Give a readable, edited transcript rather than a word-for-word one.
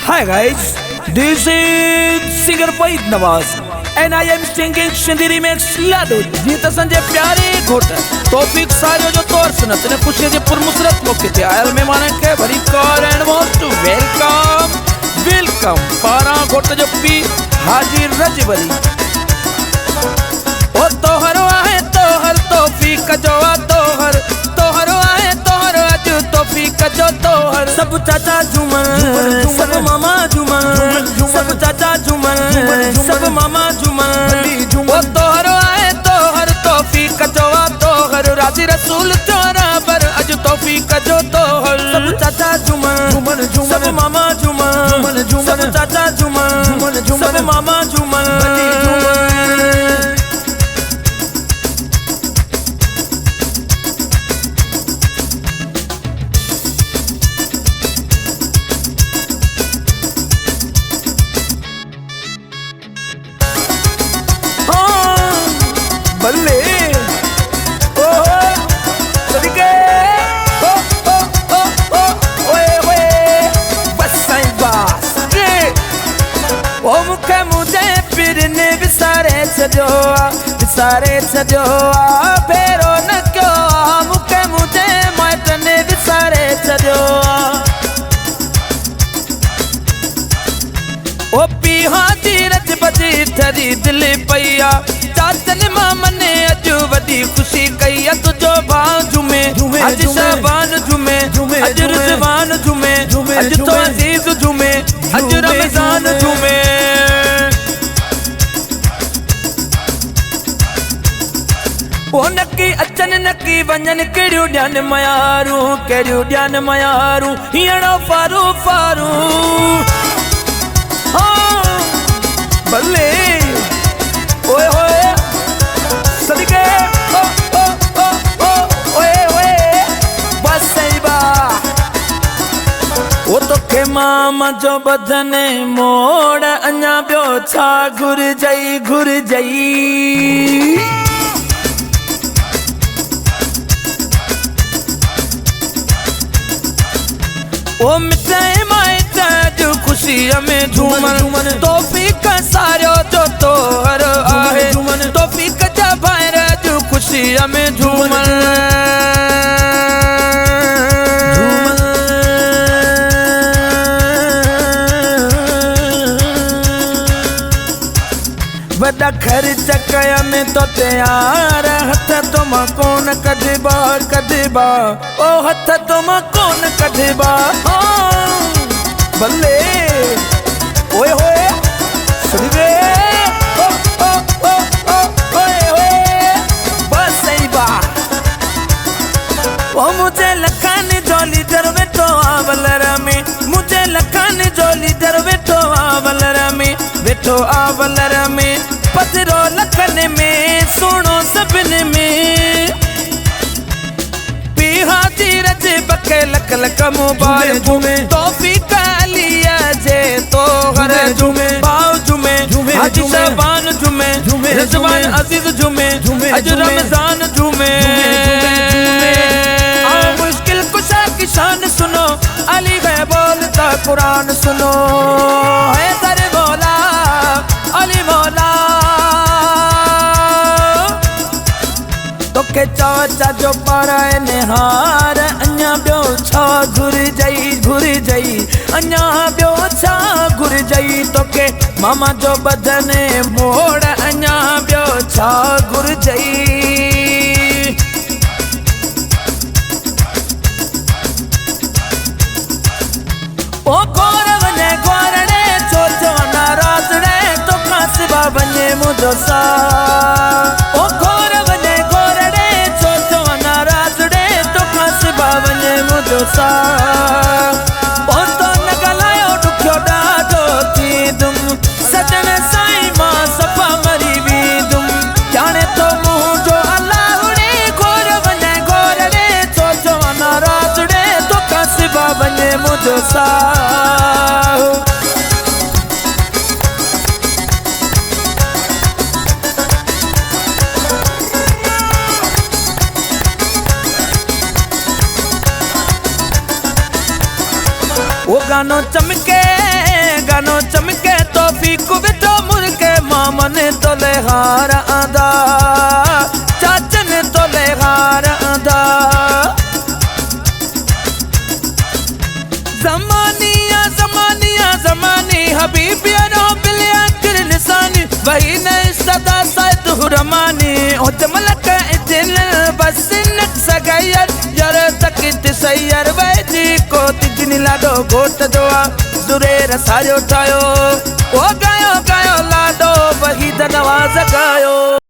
Hi guys, this is singer Wahid Nawaz and I am singing Sindhi remix Ladu. जीत संजय प्यारे घोटा तौफीक सारियो जो तौर सुनत ने खुशी जे पुरमुसरत मौके ते आयल मेहमान के भरी कार एंड मोस्ट वेलकम पारा घोट जो पी हाजी रजबरी ओ तोहर आहे तोहर तौफीक जो तोहर तोहर आहे तोहर अज तौफीक जो तोहर सब चाचा झूमर सब मामा झूमर सब चाचा झूमर सब मामा झूमर ओ तोहर आहे तोहर तौफीक जो तोहर राजी रसूल तोरा पर अज तौफीक जो तोहर सब चाचा झूमर सब मामा झूमर सब चाचा झूमर सब मामा झूमर बल्ले ओ सदिके ओ ओ ओ ओ ओए बस साईं बास ओ मुझे फिर ने विसारे छजो फेरो न क्यों मुझे माइट ने विसारे छजो ओ पीहा तीरथ बजी थरी दिल पैया चाचन मामा ने अज वडी खुशी कई तुझो भाव झूमे अज शाबान झूमे अज रिजवान झूमे अज तो अजीज झूमे अज रमजान झूमे ओ नकी अचन नकी वंजन केड़ियो ध्यान मयारू हियणो फारू हाँ बल्ले ओए होए सदिके ओ ओ ओ ओ ओए बस सही बा ओ तो के मामा जो बदने मोड़ अन्या बियो छा घुर जाई ओ मिठाई माइट जो खुशी में झूमर तौफीक सारो जो तोहर आहे तौफीक जा भाईर जो खुशी में झूमर वॾा ख़र्च कया में तो तैयार हथ तो मां कोन कढबा ओ हथ तो मां कोन कढबा बल्ले ओए होए सदिके ओ ओ ओ ओ ओए बस सही बा ओ मुझे लखन जोली दर वेठो आवलर में मुझे लखन जोली दर वेठो आवलर में पधरो लखन में सुनो सभिन में पीहा तीरज बके लख मुबारक तौफीक अलिया जे तोहर झूमे बाव झूमे अज शाबान झूमे रिजवान अजीज झूमे अज रमजान झूमे आओ मुश्किल कुशा की शान सुनो अली है बोलता कुरान सुनो है दर मौला अली मौला तो के चाचा जो पाराए निहार अन्या बियो छा घुर जाई अन्या बियो छा घुर जाई तो के मामा जो बदने मोड़ अन्या बियो छा घुर जाई ओ गोर वने गोरड़े चोचो नाराजड़े तो खासबा बने मुझो सा ओ गोर वने गोरड़े चोचो नाराजड़े तो खासबा बने मुझो सा ओ तो नगलायो दुखियो डाडो थी तुम सजन साईं मां सफा मरी भी तुम जाने तो मुझो अल्लाह उड़े गोर वने गोरड़े चोचो नाराजड़े तो खासबा बने मुझो सा वो गानो चमके चानो चमके तो फीक विचो मुर्के मामन तोले हार आंदा चाचन तोले हार आंदा ज़मानिया ज़मानिया ज़मानी हबीबिया रो बिलिया कर निशानी वही ने सदा साइद हुरमानी ओ जमलक दिल बस नक सगायर यार तक तसैयर वैजी को तिजनी लाडो गोट दोआ दुरेर सायो ठायो ओ गायो गायो लाडो वही नवाज़ गायो।